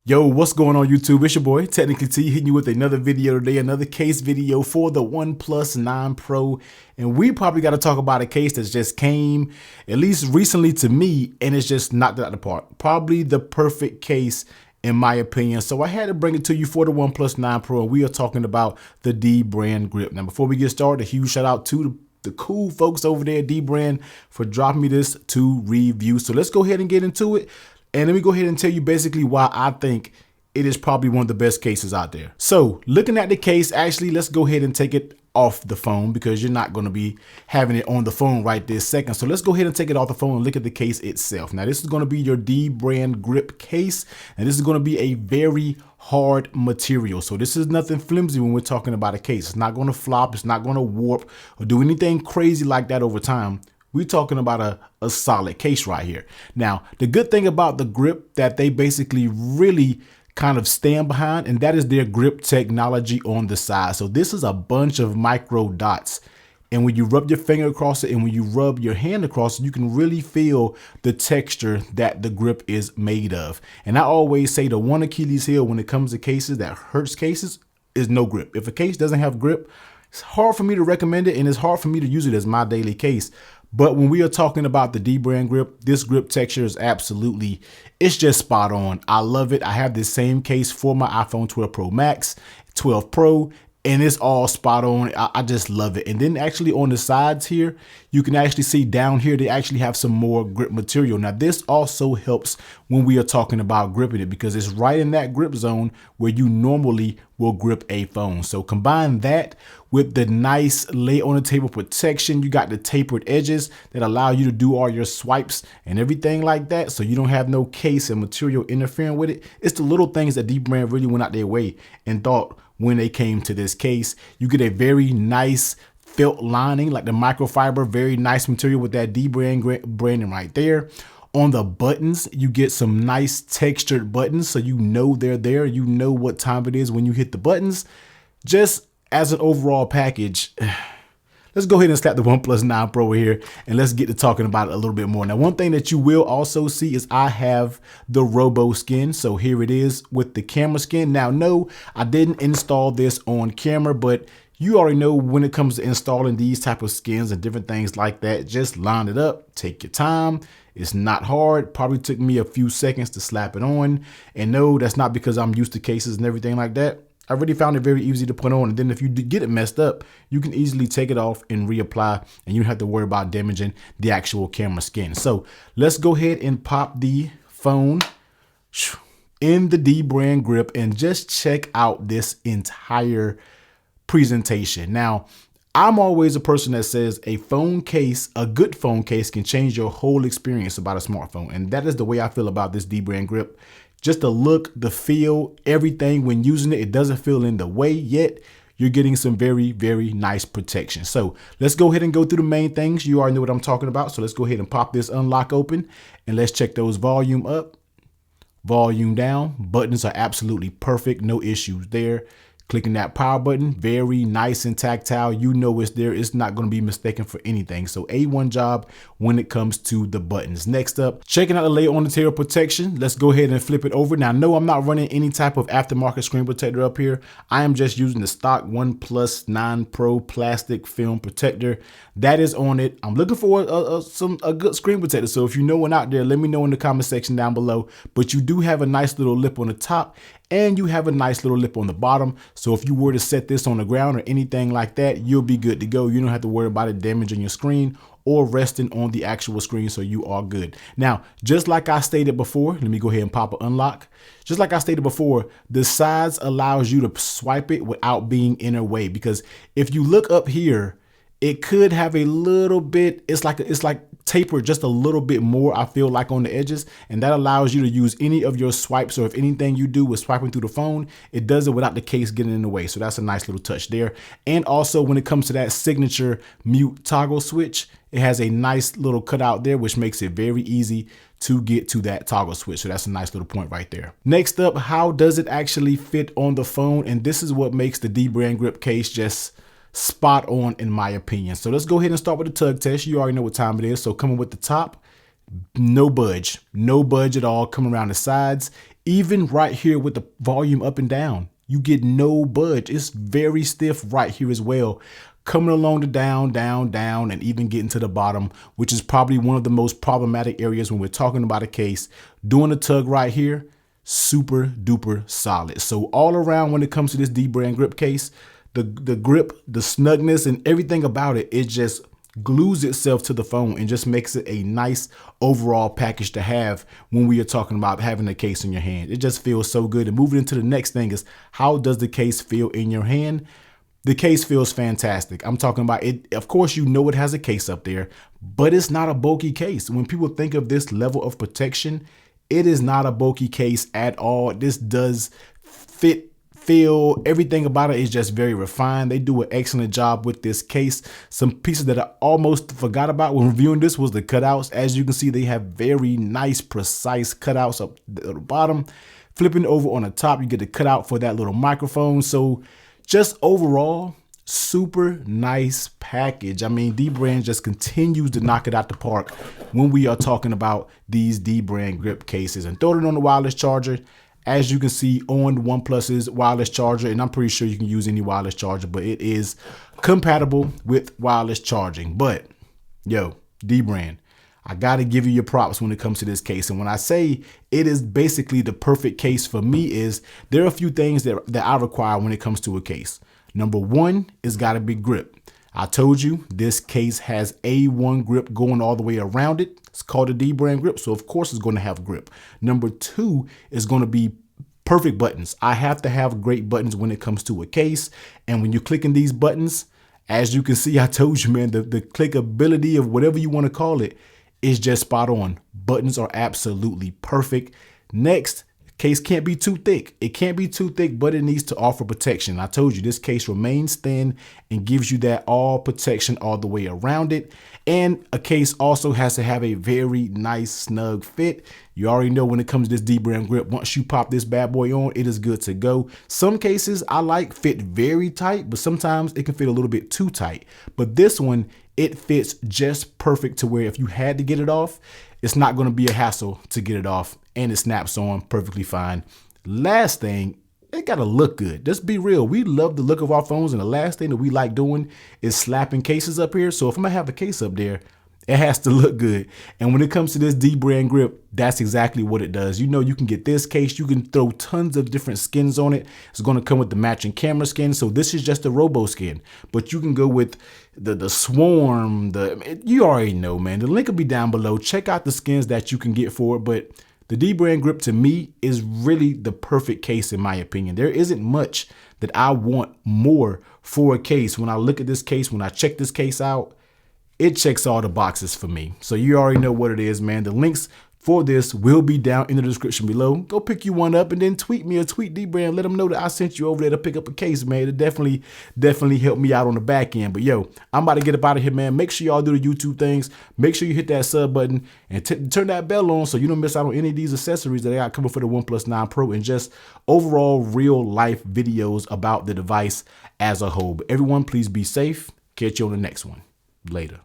Yo, what's going on YouTube? It's your boy, Technically T, hitting you with another video today, another case video for the OnePlus 9 Pro. And we probably got to talk about a case that's just came, at least recently to me, and it's just knocked it out of the park. Probably the perfect case in my opinion. So I had to bring it to you for the OnePlus 9 Pro, and we are talking about the dBrand grip. Now, before we get started, a huge shout out to the cool folks over there at dBrand for dropping me this to review. So let's go ahead and get into it. And let me go ahead and tell you basically why I think it is probably one of the best cases out there. So looking at the case, actually, let's go ahead and take it off the phone because you're not going to be having it on the phone right this second. So let's go ahead and take it off the phone and look at the case itself. Now, this is going to be your dBrand grip case, and this is going to be a very hard material. So this is nothing flimsy when we're talking about a case. It's not going to flop. It's not going to warp or do anything crazy like that over time. We're talking about a solid case right here. Now, the good thing about the grip that they basically really kind of stand behind, and that is their grip technology on the side. So this is a bunch of micro dots. And when you rub your finger across it and when you rub your hand across it, you can really feel the texture that the grip is made of. And I always say the one Achilles heel when it comes to cases that hurts cases is no grip. If a case doesn't have grip, it's hard for me to recommend it, and it's hard for me to use it as my daily case. But when we are talking about the dBrand grip, this grip texture is absolutely, it's just spot on. I love it. I have this same case for my iPhone 12 Pro Max, 12 Pro, and it's all spot on. I just love it. And then actually on the sides here, you can actually see down here, they actually have some more grip material. Now, this also helps when we are talking about gripping it because it's right in that grip zone where you normally will grip a phone. So combine that with the nice lay on the table protection. You got the tapered edges that allow you to do all your swipes and everything like that. So you don't have no case and material interfering with it. It's the little things that dBrand really went out their way and thought when they came to this case. You get a very nice felt lining, like the microfiber, very nice material with that dBrand branding right there. On the buttons, you get some nice textured buttons, so you know they're there. You know what time it is when you hit the buttons. Just as an overall package, let's go ahead and slap the OnePlus 9 Pro here and let's get to talking about it a little bit more. Now, one thing that you will also see is I have the Robo skin. So here it is with the camera skin. Now, no, I didn't install this on camera, but you already know when it comes to installing these type of skins and different things like that, just line it up, take your time. It's not hard. Probably took me a few seconds to slap it on. And no, that's not because I'm used to cases and everything like that. I really found it very easy to put on. And then if you get it messed up, you can easily take it off and reapply, and you don't have to worry about damaging the actual camera skin. So let's go ahead and pop the phone in the dBrand grip and just check out this entire presentation. Now, I'm always a person that says a phone case, a good phone case, can change your whole experience about a smartphone. And that is the way I feel about this dBrand grip. Just the look, the feel, everything when using it, it doesn't feel in the way, yet you're getting some very, very nice protection. So let's go ahead and go through the main things. You already know what I'm talking about. So let's go ahead and pop this unlock open and let's check those volume up, volume down. Buttons are absolutely perfect. No issues there. Clicking that power button, very nice and tactile. You know it's there. It's not going to be mistaken for anything. So A1 job when it comes to the buttons. Next up, checking out the lay on the table protection. Let's go ahead and flip it over. Now, no, I'm not running any type of aftermarket screen protector up here. I am just using the stock OnePlus 9 Pro plastic film protector that is on it. I'm looking for a good screen protector. So if you know one out there, let me know in the comment section down below. But you do have a nice little lip on the top, and you have a nice little lip on the bottom. So if you were to set this on the ground or anything like that, you'll be good to go. You don't have to worry about it damaging your screen or resting on the actual screen, so you are good. Now, just like I stated before, let me go ahead and pop an unlock. Just like I stated before, the sides allows you to swipe it without being in a way, because if you look up here, it could have a little bit, it's like tapered just a little bit more, I feel like, on the edges, and that allows you to use any of your swipes, or if anything you do with swiping through the phone, it does it without the case getting in the way. So that's a nice little touch there. And also when it comes to that signature mute toggle switch, it has a nice little cutout there, which makes it very easy to get to that toggle switch. So that's a nice little point right there. Next up, how does it actually fit on the phone? And this is what makes the dBrand grip case just spot on in my opinion. So let's go ahead and start with the tug test. You already know what time it is. So coming with the top, no budge at all. Coming around the sides, Even right here with the volume up and down, you get no budge. It's very stiff right here as well. Coming along the down, down, down, and even getting to the bottom, which is probably one of the most problematic areas when we're talking about a case. Doing a tug right here, super duper solid. So all around when it comes to this dBrand grip case, the grip, the snugness, and everything about it, it just glues itself to the phone and just makes it a nice overall package to have when we are talking about having a case in your hand. It just feels so good. And moving into the next thing is, how does the case feel in your hand? The case feels fantastic. I'm talking about it. Of course, you know it has a case up there, but it's not a bulky case. When people think of this level of protection, it is not a bulky case at all. This does fit, feel, everything about it is just very refined. They do an excellent job with this case. Some pieces that I almost forgot about when reviewing this was the cutouts. As you can see, they have very nice, precise cutouts up at the bottom. Flipping over on the top, you get the cutout for that little microphone. So just overall, super nice package. I mean, dBrand just continues to knock it out the park when we are talking about these dBrand grip cases. And throw it on the wireless charger. As you can see on OnePlus's wireless charger, and I'm pretty sure you can use any wireless charger, but it is compatible with wireless charging. But yo, dBrand, I got to give you your props when it comes to this case. And when I say it is basically the perfect case for me, is there are a few things that I require when it comes to a case. Number one, it's got to be grip. I told you this case has A1 grip going all the way around it. It's called a dBrand grip, so of course it's going to have grip. Number two is going to be perfect buttons. I have to have great buttons when it comes to a case. And when you're clicking these buttons, as you can see, I told you, man, the clickability of whatever you want to call it is just spot on. Buttons are absolutely perfect. Next, case can't be too thick. It can't be too thick, but it needs to offer protection. I told you this case remains thin and gives you that all protection all the way around it. And a case also has to have a very nice snug fit. You already know when it comes to this dBrand grip, once you pop this bad boy on, it is good to go. Some cases I like fit very tight, but sometimes it can fit a little bit too tight. But this one, it fits just perfect to where if you had to get it off, it's not going to be a hassle to get it off, and it snaps on perfectly fine. Last thing, it got to look good. Let's be real. We love the look of our phones, and the last thing that we like doing is slapping cases up here. So if I'm going to have a case up there, it has to look good. And when it comes to this dBrand grip, that's exactly what it does. You know, you can get this case. You can throw tons of different skins on it. It's going to come with the matching camera skin. So this is just a robo skin, but you can go with the swarm. You already know, man. The link will be down below. Check out the skins that you can get for it. But the dBrand grip to me is really the perfect case in my opinion. There isn't much that I want more for a case. When I look at this case, when I check this case out, it checks all the boxes for me. So you already know what it is, man. The links for this will be down in the description below. Go pick you one up and then tweet me or tweet dBrand. Let them know that I sent you over there to pick up a case, man. It definitely helped me out on the back end. But yo, I'm about to get up out of here, man. Make sure y'all do the YouTube things. Make sure you hit that sub button and turn that bell on so you don't miss out on any of these accessories that I got coming for the OnePlus 9 Pro and just overall real life videos about the device as a whole. But everyone, please be safe. Catch you on the next one. Later.